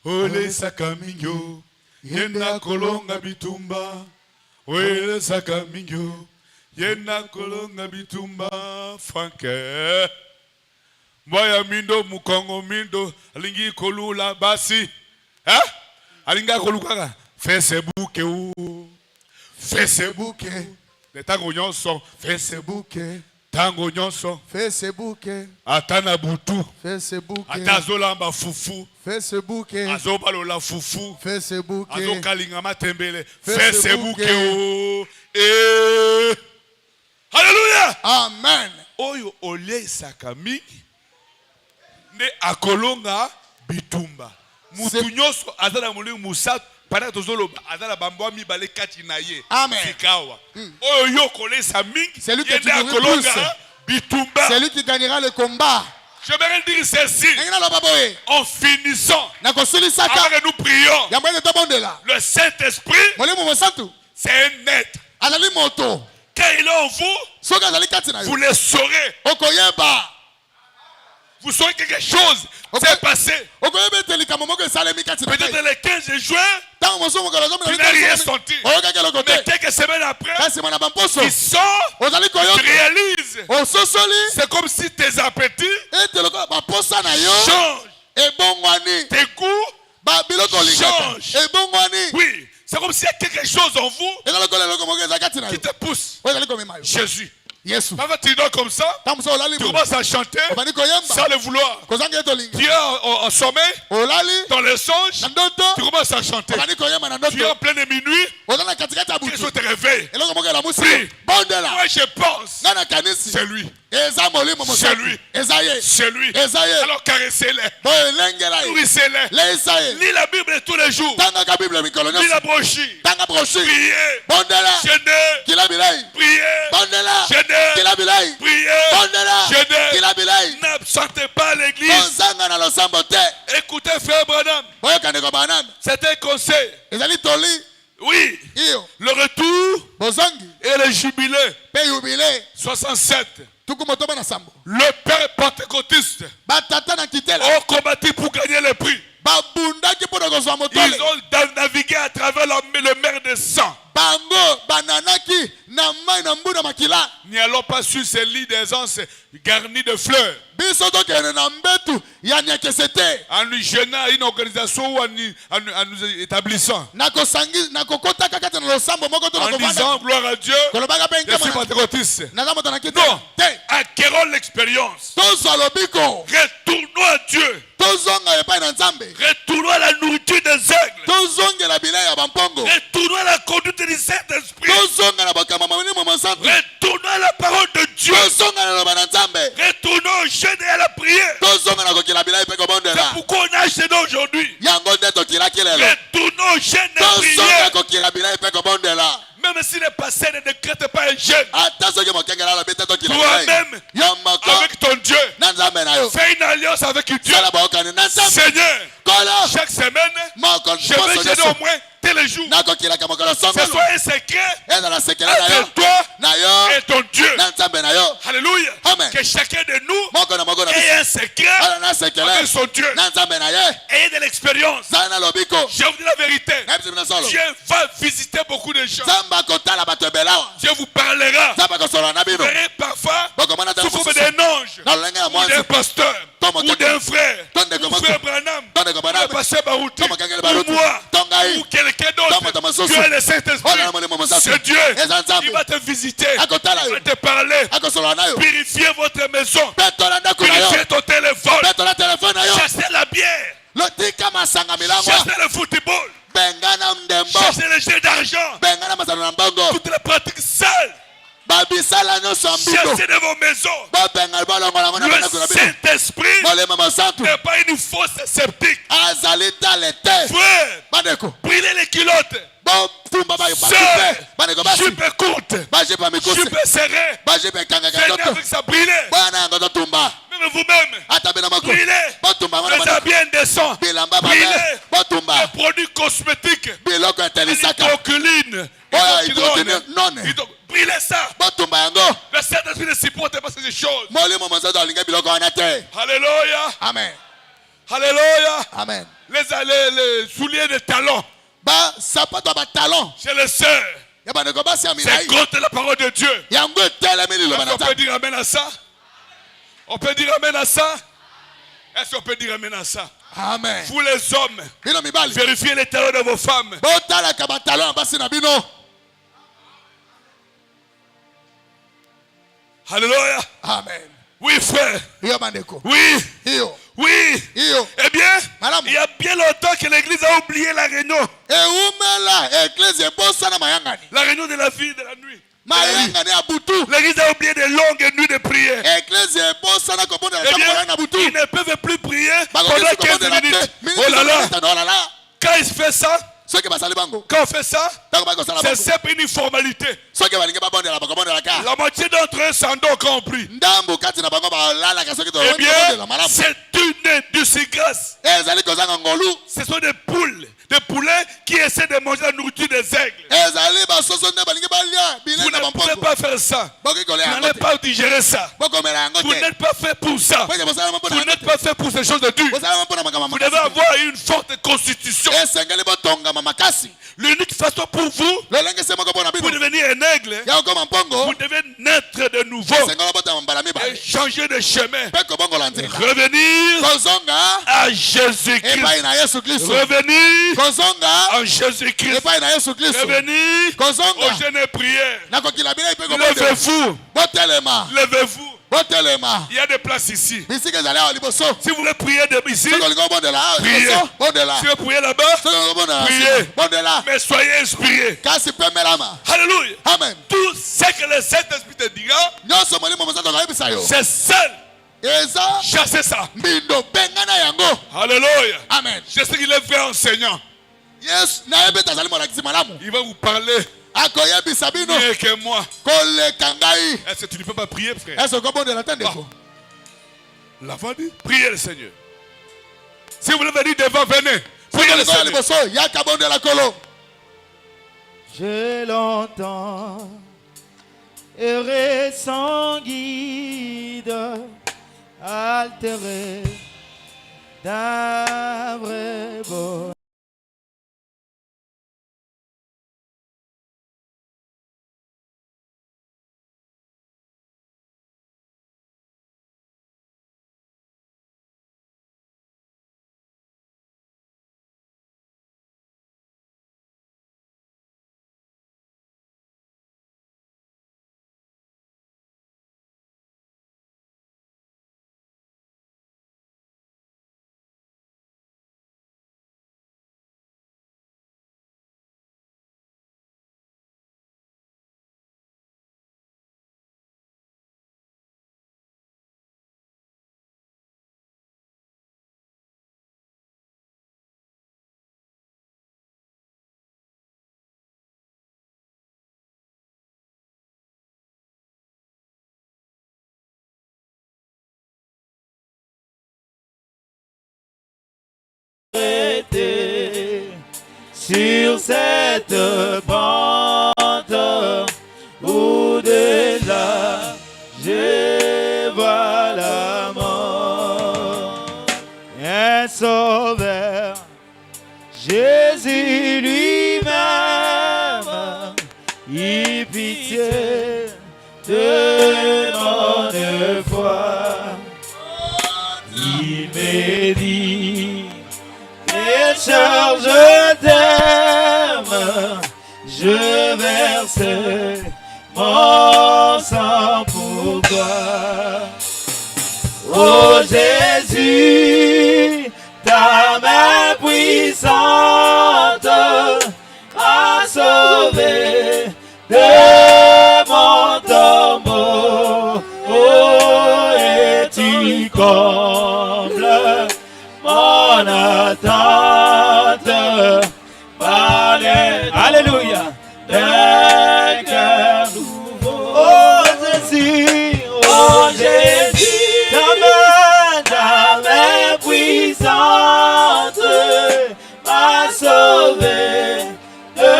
Ole sakamingyo. Yena kolonga bitumba. Ole sakamingyo. Yena kolonga bitumba. Franke. Moya mindo mukongo mindo. Alingi kolula basi. Hein? Alinga kolukaka. Facebook ou. Facebook. Les tango nyonso. Facebook. Tango nyonso. Facebook. Atana butu. Facebook. Atazolamba fufu. Facebook. Azobalola fufu. Facebook. Azokalinga matembele. Facebook. Alléluia. Amen. Oyo olie sakami. Ne akolonga bitumba. Mutu nyonso azala muli musatu. Amen. C'est lui qui gagnera le combat. J'aimerais dire ceci. En finissant, avant que nous prions, le Saint-Esprit, c'est un être. Quand il est en vous, vous le saurez. Vous saurez quelque chose s'est passé. Peut-être le 15 juin, tu n'as rien senti. Mais quelques semaines après, tu sors, tu réalises. C'est comme si tes appétits changent. Tes goûts changent. Oui, c'est comme s'il y a quelque chose en vous qui te pousse. Jésus. Yesu. Parfois tu dors comme ça, tu commences à chanter sans le vouloir. Tu es en sommeil, dans les songes, tu commences à chanter. Tu es en pleine minuit, quelque chose te réveille. Prie. Moi je pense, c'est lui. C'est lui. C'est lui. Alors caressez-les. Nourrissez-les. Lis la Bible tous les jours. Lis la brochure. Priez. Jeûnez. Priez. Jeûnez. Priez. Jeûnez. N'absentez pas à l'église. Écoutez frère Branham. C'est un conseil. Oui. Le retour et le jubilé. 67. Le père pentecôtiste ont combattu pour gagner le prix. Ils ont navigué à travers le mer de sang. N'y allons pas sur ces lits d'aisance garnis de fleurs. En nous gênant à une organisation ou en nous établissant. En disant gloire à Dieu, je suis pentecôtiste. Non, acquérons l'expérience. Retournons à Dieu. Retournons à la nourriture des aigles. Retournons à la conduite du Saint-Esprit. Retournons à la parole de Dieu. Retournons au jeûne et à la prière. C'est pourquoi on a jeûné aujourd'hui. Retournons au jeûne et à la prière. Même si les passés ne décrètent pas un jeûne, toi-même, avec ton Dieu, fais une alliance avec Dieu. Seigneur, chaque semaine, je vais jeûner au moins tel les jours. Ce soit un secret entre toi et ton Dieu. Alléluia. Que chacun de nous ait un secret avec son Dieu. Ayez de l'expérience. Je vous dis la vérité. Dieu va visiter beaucoup de gens. Dieu vous parlera. Vous verrez parfois sous forme d'un ange ou d'un pasteur ou d'un frère ou frère Branham ou le pasteur Barouti ou moi ou quelqu'un d'autre. Dieu est le Saint-Esprit. C'est Dieu. Il va te visiter. Il va te parler. Purifiez votre maison. Purifiez ton téléphone. Chassez la bière. Chassez le football. Chassez les jeux d'argent. Toutes les pratiques sales. Chassez de vos maisons. Le Saint-Esprit n'est pas une fausse sceptique. Frère, brûlez les culottes. Sœur, jupe courte, jupe serrée. Venez avec ça brûler. Même vous-même, brûlez. Les habits indécents, brûlez. Les produits cosmétiques, hydroculine, brûlez ça. Le Saint-Esprit ne supporte pas ces choses. Alléluia. Amen. Alléluia. Amen. Les souliers de talons. C'est le sœur. C'est contre la parole de Dieu. On peut dire amen à ça? On peut dire amen à ça? Est-ce qu'on peut dire amen à ça? Amen. Vous les hommes, vérifiez les talons de vos femmes. Alléluia. Amen. Oui, frère. Oui. Oui. Eh bien, il y a bien longtemps que l'église a oublié la réunion. La réunion de la vie et de la nuit. L'église a oublié des longues nuits de prière. Eh bien, ils ne peuvent plus prier pendant 15 minutes. Oh là là. Quand il fait ça, quand on fait ça, c'est simple une formalité. La moitié d'entre eux s'en ont compris. Eh bien, c'est une disgrâce. Ce sont des poules. Des poulets qui essaient de manger la nourriture des aigles. Vous ne pouvez pas faire ça. Vous n'allez pas digérer ça. Vous n'êtes pas fait pour ça. Vous n'êtes pas fait pour ces choses de Dieu. Vous devez avoir une forte constitution. L'unique façon pour vous, pour devenir un aigle, vous devez naître de nouveau. Et changer de chemin. Revenir à Jésus-Christ. Revenir en Jésus-Christ. Revenir au jeûne et prière. Levez-vous. Levez-vous. Il y a des places ici. Si vous voulez prier ici, priez. Si vous priez là-bas, priez. Mais soyez inspirés. Alléluia. Amen. Tout ce que le Saint-Esprit te dira, c'est seul. Chassez ça. Alléluia. Amen. Je sais qu'il est vrai enseignant. Yes. Il va vous parler. Mieux que moi. Est-ce que tu ne peux pas prier, frère? L'avant dit, priez le Seigneur. Si vous voulez venir devant, venez. Priez le Seigneur. Je l'entends, errer sans guide, altéré d'un vrai bonheur. Sur cette pente, au-delà, je vois la mort. Un sauveur, Jésus lui-même, il pitié de mon foi. Il me dit, charge t'aime, je verse mon sang pour toi. Oh Jésus, ta main puissante a sauvé de mon tombeau. Oh, et tu combles mon attente par les... Alléluia. D'un cœur nouveau. Oh Jésus, oh Jésus, ta main puissante m'a sauvé de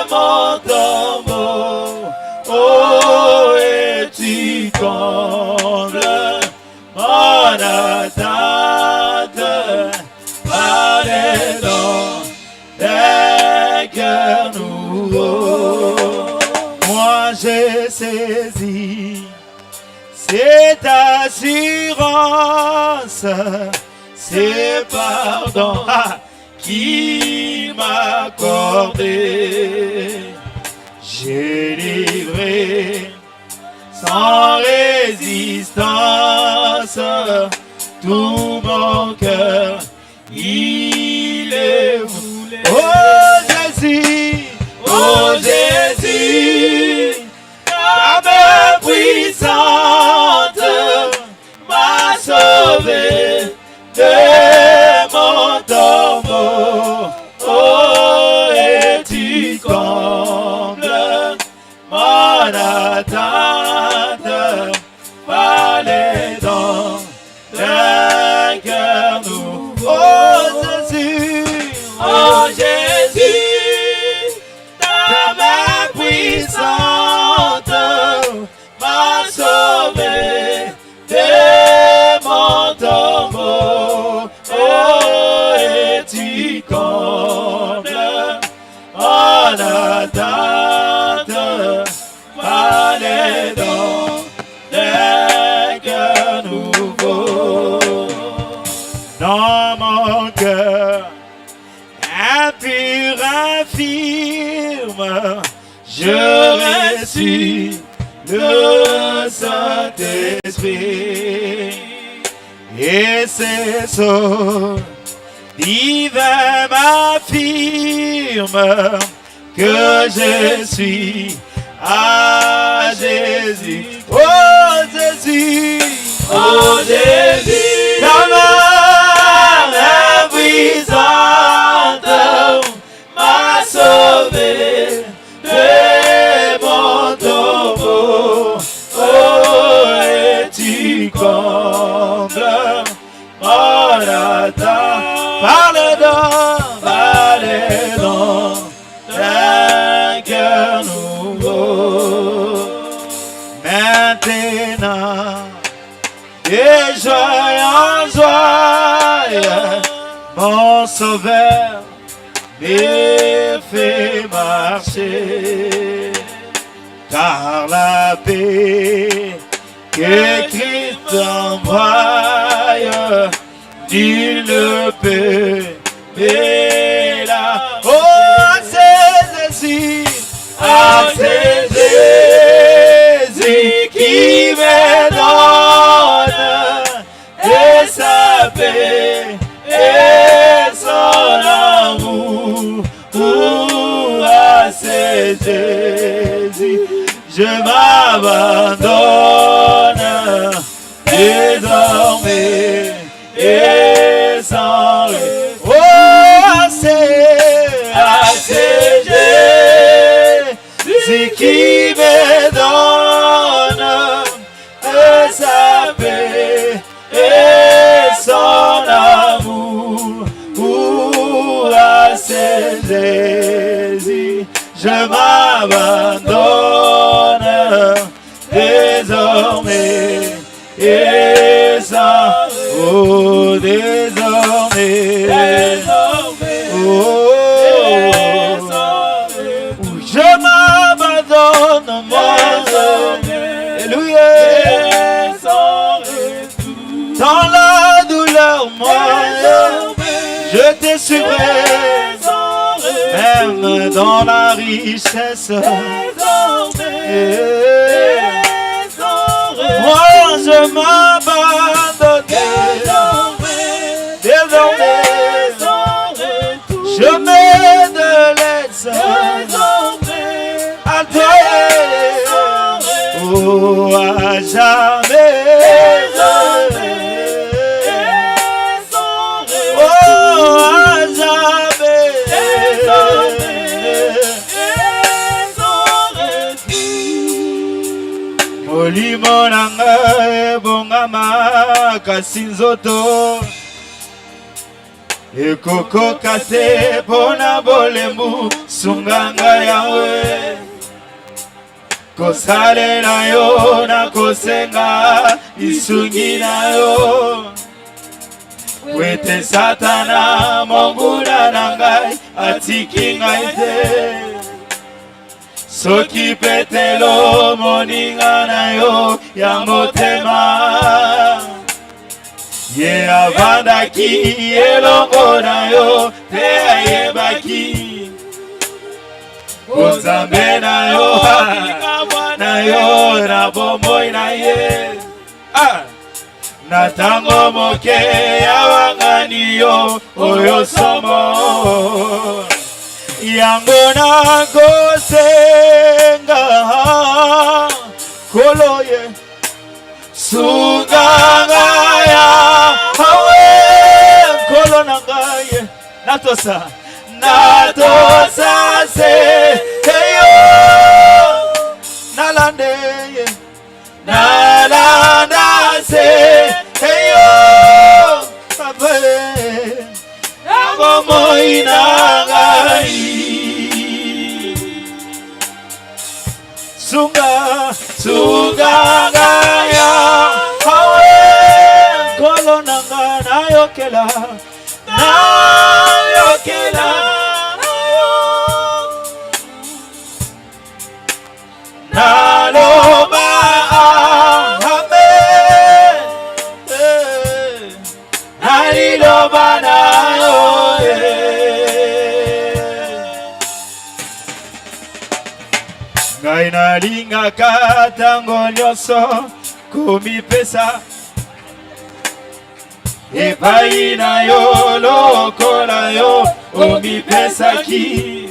mon tombeau. Oh, et tu combles mon attente par les dons d'un cœur nouveau. Moi j'ai saisi cette assurance, c'est pardon qui m'a accordé. J'ai livré sans résistance tout mon cœur, il est voulu. Oh Jésus, oh Jésus, ta main puissante m'a sauvé de mon tombeau. Oh, et tu combles mon attente par les dons d'un cœur nouveau. Oh Jésus, oh Jésus, ta main puissante m'a sauvé de mon tombeau. Oh, et tu combles mon attente par les dons d'un nouveau dans mon cœur, impur, infirme, je reçus le Saint-Esprit et ses sceaux divins m'affirment que je suis à Jésus. Oh Jésus, oh Jésus, ta main impuissante m'a sauvé de mon tombeau. Oh, et tu combles mon attente. Parle-donc d'un cœur nouveau. Maintenant, de joie en joie, mon Sauveur me fait marcher. Car la paix que Christ envoie, nul ne peut la. Oh, c'est Jésus, ah, c'est Jésus qui me donne et sa paix et son amour. Ah, c'est Jésus, je m'abandonne désormais et sans oh, c'est Jésus qui me donne sa paix et son amour. C'est Jésus, je m'abandonne désormais et sans oh, désormais, oh, je m'abandonne, mon Alléluia, dans la douleur, moi, je te suivrai, même dans la richesse. Moi, je m'abandonne désormais. Je mets de l'aide à toi. Oh, à jamais. Oh, à jamais. Molimo nanga ebongama kasi nzoto ekokoka te mpona bolembu sunganga yawe kosalela yo na kosenga isungi na yo wete satana monguna na ngai atiki ngai te soki petelo moninga na yo ya motema ye avandaki elongo na yo te ayebaki Nzambe na yo na yo na bomoi na ye na tango moke ya wangani yo oyo somo yango na kosenga koloye sunganga ya hawe kolo na ngaye natosa se heyo nalande nalanda se heyo abe bomoi na ngai sunga ya hawe kolo nanga na yokela naloba amen nalingaka tango nyonso komipesa epai na yo lokola yo omipesaki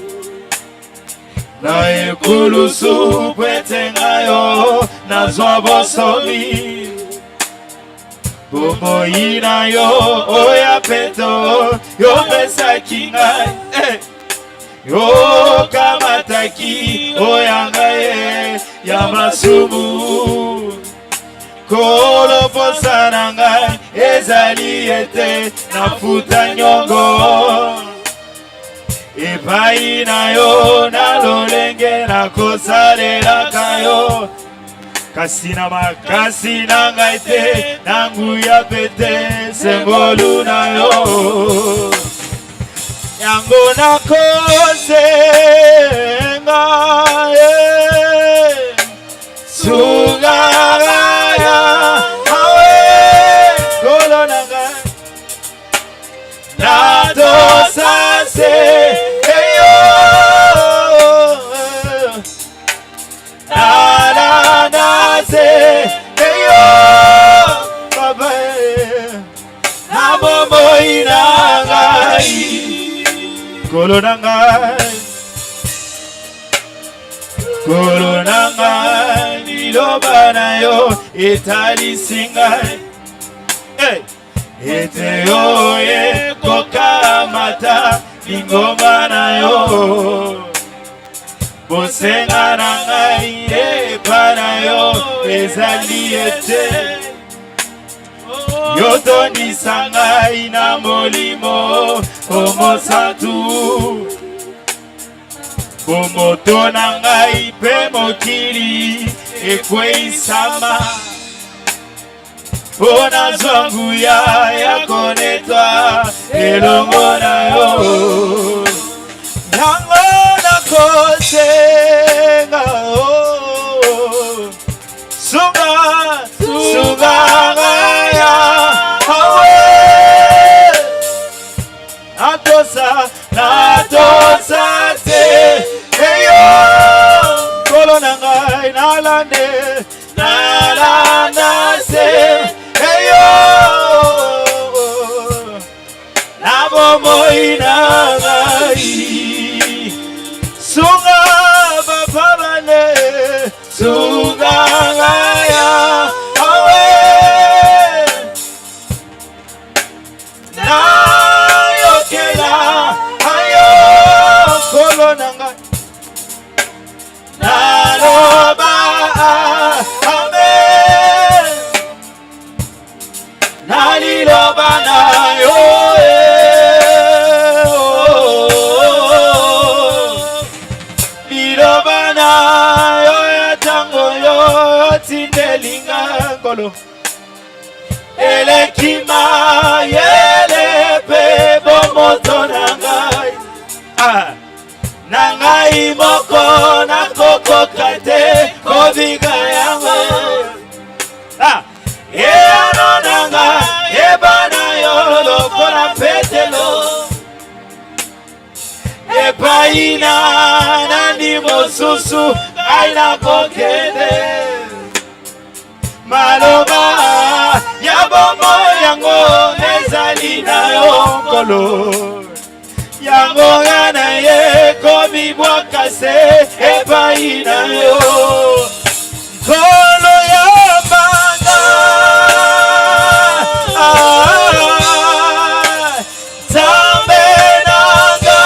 na ekulusu pwete ngayo nazwa bosomi bomoi na yo oya peto yo pesaki ngai yo kamataki oya ngai ya masumu koloposa na ngai ezali ete nafuta nyongo epai na yo na lolenge nakosalelaka yo kasi na makasi na ngai te na nguya pete sengolu na yo yango nakosenga sungaya awe kolonanga natosase eyo nalanase eyo baba nabomoinangai kolonanga liloba na yo etalisinga ete yo ekokamata lingomba na yo bosenga na ngai epa na yo ezali ete yotondisa ngai na molimo omosantu bomoto na ngai pe mokili ekweisama ona zwanguya ya konetwa elongo na yo yango nakosenga sunga ngaya awe natosa te eyo kolona ngai nalande nalandase eyo nabomoi na ngai sunga bababane sunga ngaya awe nayokela ayo kolona ngai naloba amen naliloba na yo liloba na yo ya tango yo tindelinga ngolo elekima yelepe bomoto na ngai na ngai moko nakokoka te kobiga yango eano na ngai ebana yo lokola petelo epai na nani mosusu ngai nakokende maloba ya bombo yango ezali na yo nkolo yango ngana ye komibwaka se epai na yo nkolo ya banga zambe nanga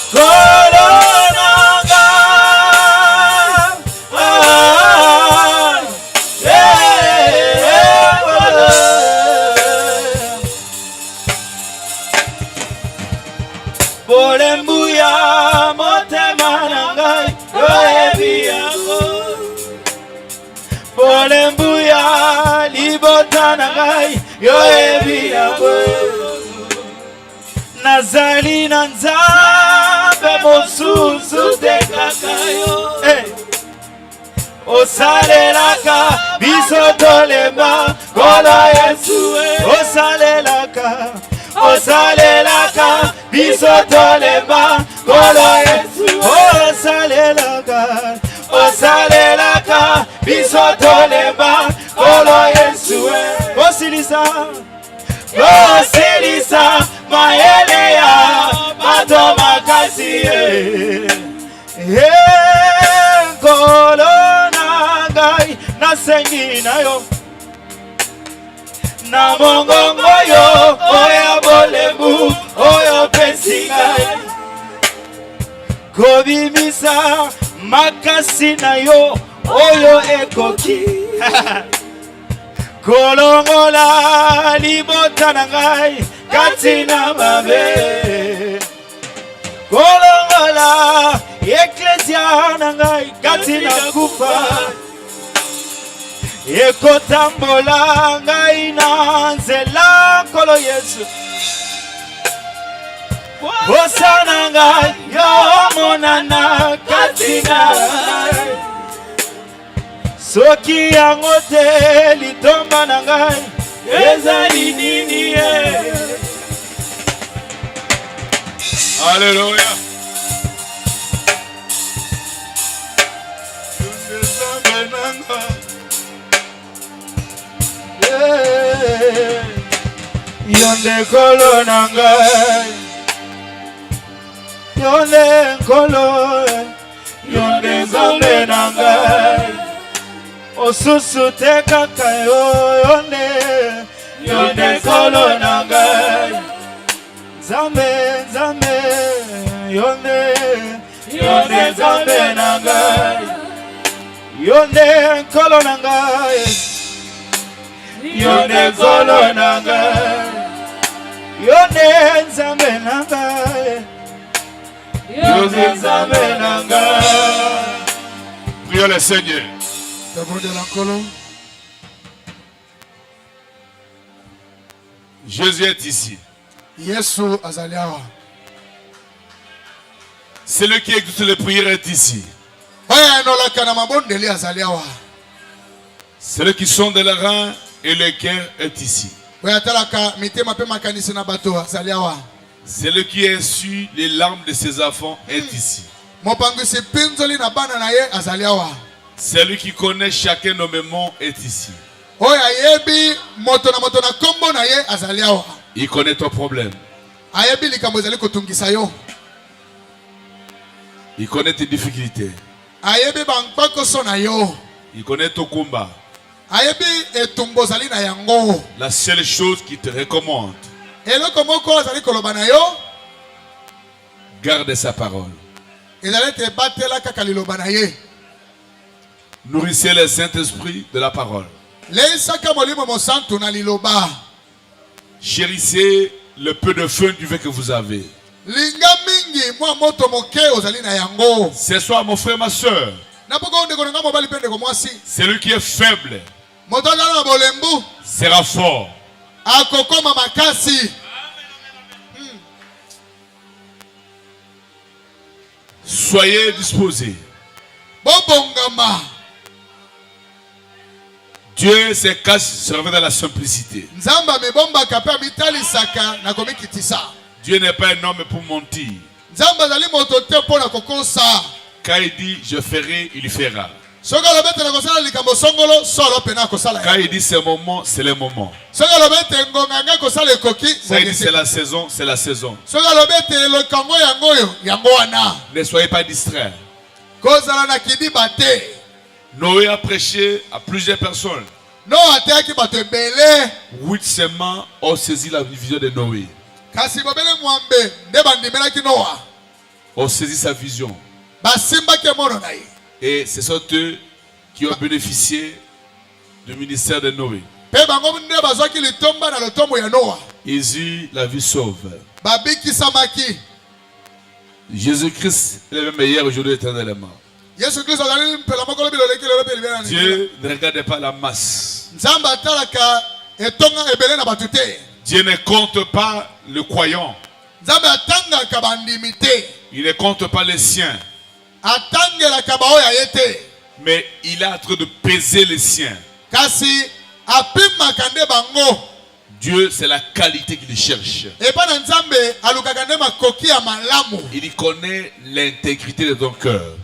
nkolo nanga bolembuya motema na ngai yoyebi yango bolembuya libota na ngai yoyebi yango nazali na nzambe mosusu te kaka yo osalelaka biso tolema kola Yesu osalelaka biso tolema Kolo Yesu osalelaka biso tolemba Kolo Yesu osilisa mayele ya bato makasi Kolo na ngai nasengi na yo na mongongo yo oya bolembu oyo pesi ngai kobimisa makasi na yo oyo ekoki kolongola libota na ngai kati na mabe kolongola eklesia na ngai kati na kufa ekotambola ngai na nzela Kolo Yesu osana ngai yo monana kati na ngai soki yango te litomba na ngai ezali nini Alléluia. Yonde Kolo na ngai Yonde Kolo Yonde Nzambe na ngai osusu te kaka yo Yonde Kolo na ngai Nzambe Yonde Nzambe na ngai Yonde Kolo na ngai Yonde Kolo na ngai Yonde Nzambe na ngai Yonde Nzambe na ngai. Prions le Seigneur. Jésus est ici. Celui qui écoute les prières est ici. Celui qui sonde le rein et le cœur est ici. Celui qui essuie les larmes de ses enfants est ici. Celui qui connaît chacun nommément est ici. Il connaît ton problème. Il connaît tes difficultés. Il connaît ton combat. La seule chose qui te recommande, garde sa parole. Nourrissez le Saint-Esprit de la parole. Chérissez le peu de feu du vin que vous avez. Ce soir, mon frère, ma soeur, celui qui est faible sera fort. Soyez disposés. Dieu se cache servant dans la simplicité. Dieu n'est pas un homme pour mentir. Quand il dit je ferai, il fera. Quand il dit c'est le moment, c'est le moment. Quand il dit c'est la saison, c'est la saison. Ne soyez pas distraits. Noé a prêché à plusieurs personnes. 8 semaines ont saisi la vision de Noé. Ont saisi sa vision. Et ce sont eux qui ont bénéficié du ministère de Noé. Ils eurent la vie sauve. Jésus-Christ est le meilleur aujourd'hui éternellement. Dieu ne regarde pas la masse. Dieu ne compte pas le croyant. Il ne compte pas les siens. Mais il est en train de peser les siens. Dieu, c'est la qualité qu'il cherche. Il connaît l'intégrité de ton cœur.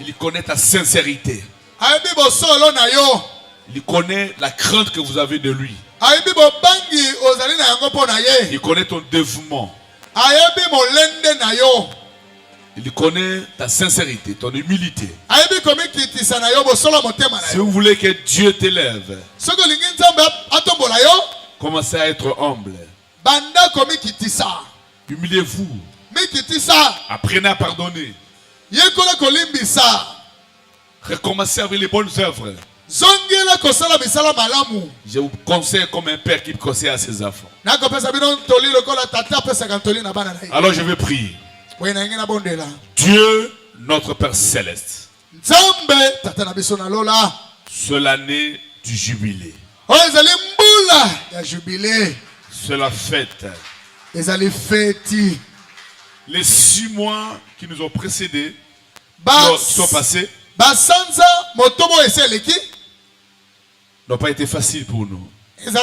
Il connaît ta sincérité. Il connaît la crainte que vous avez de lui. Il connaît ton dévouement. Il connaît ta sincérité, ton humilité. Si vous voulez que Dieu t'élève, commencez à être humble. Humiliez-vous. Apprenez à pardonner. Recommencez avec les bonnes œuvres. Je vous conseille comme un père qui conseille à ses enfants. Alors je vais prier. Dieu, notre Père Céleste, c'est l'année du jubilé. C'est la fête. Les 6 mois qui nous ont précédés, qui sont passés, n'ont pas été faciles pour nous. Nous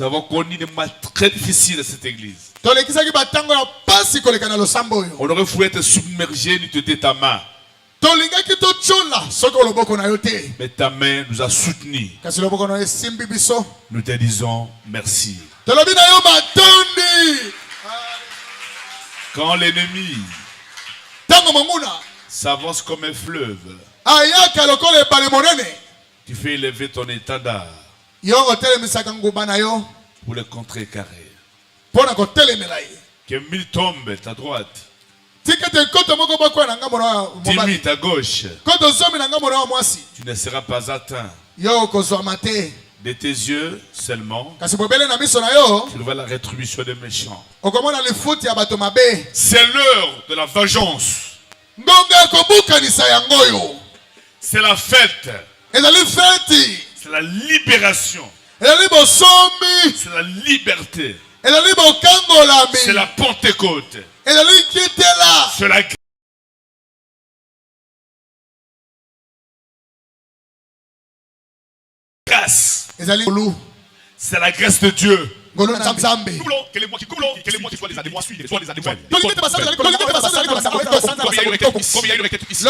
avons connu des moments très difficiles à cette église. On aurait voulu être submergé, nous te dit ta main. Mais ta main nous a soutenus. Nous te disons merci. Quand l'ennemi s'avance comme un fleuve, tu fais élever ton étendard pour le contrecarrer. Que 1000 tombent à ta droite, 10 000 à gauche, tu ne seras pas atteint. De tes yeux seulement, tu vois la rétribution des méchants. C'est l'heure de la vengeance. C'est la fête. C'est la libération. C'est la liberté. C'est la Pentecôte. C'est la grâce. C'est la grâce de Dieu. Nous voulons que les mois qui coulent, que les mois qui soient des années, soient des années. Comme il y a une requête ici.